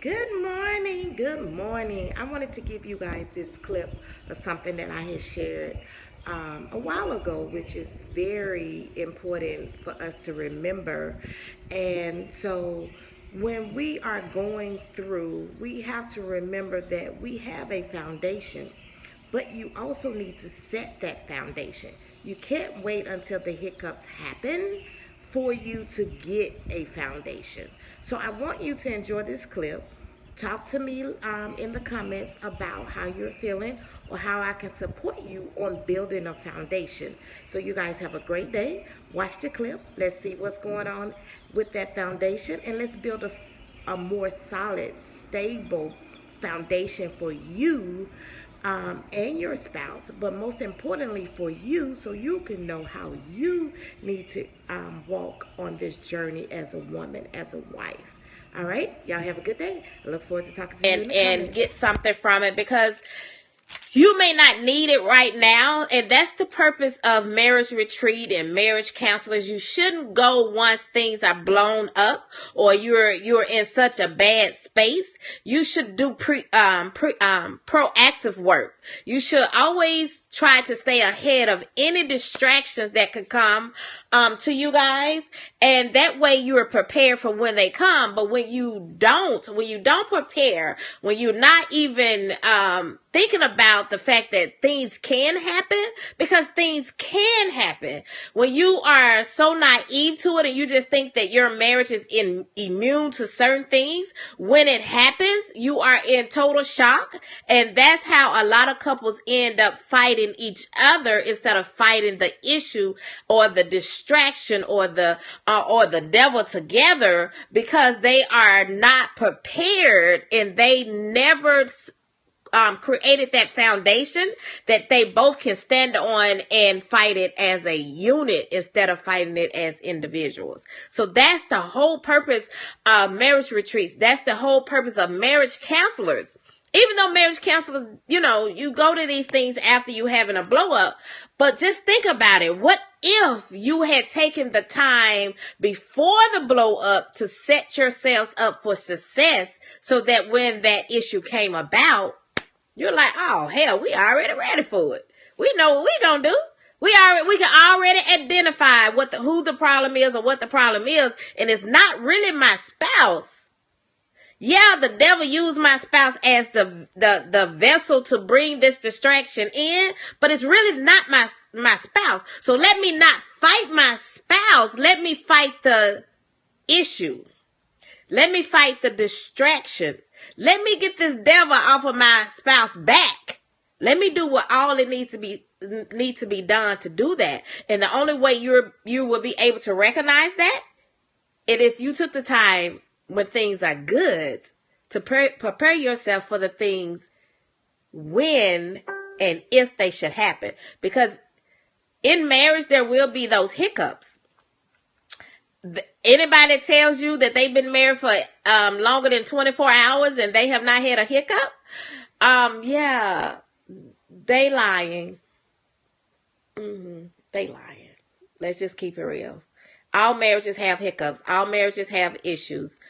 Good morning. Good morning. I wanted to give you guys this clip of something that I had shared a while ago, which is very important for us to remember. And so, when we are going through, we have to remember that we have a foundation. But you also need to set that foundation. You can't wait until the hiccups happen for you to get a foundation. So I want you to enjoy this clip. Talk to me in the comments about how you're feeling or how I can support you on building a foundation. So you guys have a great day. Watch the clip. Let's see what's going on with that foundation, and let's build a more solid, stable foundation for you and your spouse, but most importantly for you, so you can know how you need to walk on this journey as a woman, as a wife. All right, y'all have a good day. I look forward to talking to you in the comments. And get something from it, because you may not need it right now, and that's the purpose of marriage retreat and marriage counselors. You shouldn't go once things are blown up or you're in such a bad space. You should do proactive work. You should always try to stay ahead of any distractions that could come to you guys, and that way you are prepared for when they come. But when you don't prepare, when you're not even thinking about the fact that things can happen, because things can happen. When you are so naive to it and you just think that your marriage is immune to certain things, when it happens, you are in total shock. And that's how a lot of couples end up fighting each other instead of fighting the issue or the distraction or the devil together, because they are not prepared and they never created that foundation that they both can stand on and fight it as a unit instead of fighting it as individuals. So that's the whole purpose of marriage retreats. That's the whole purpose of marriage counselors. Even though marriage counselors, you go to these things after you having a blow up, but just think about it. What if you had taken the time before the blow up to set yourselves up for success, so that when that issue came about, you're like, oh, hell, we already ready for it. We know what we gonna do. We can already identify who the problem is or what the problem is, and it's not really my spouse. Yeah, the devil used my spouse as the vessel to bring this distraction in, but it's really not my spouse. So let me not fight my spouse. Let me fight the to Let me fight the distraction. Let me get this devil off of my spouse back. Let me do what all it needs to be done to do that. And the only way you will be able to recognize that is if you took the time when things are good to prepare yourself for the things when and if they should happen. Because in marriage, there will be those hiccups. Anybody that tells you that they've been married for longer than 24 hours and they have not had a hiccup, yeah, they lying. They lying. Let's just keep it real. All marriages have hiccups. All marriages have issues.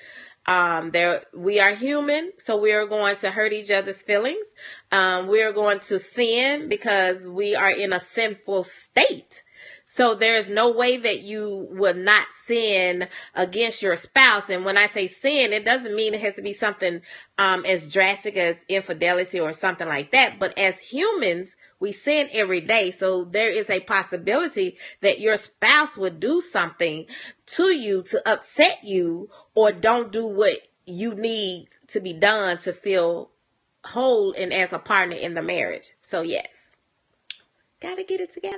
We are human, so we are going to hurt each other's feelings. We are going to sin because we are in a sinful state. So there's no way that you will not sin against your spouse. And when I say sin, it doesn't mean it has to be something as drastic as infidelity or something like that. But as humans, we sin every day. So there is a possibility that your spouse would do something to you to upset you, or don't do what you need to be done to feel whole and as a partner in the marriage. So yes, gotta get it together.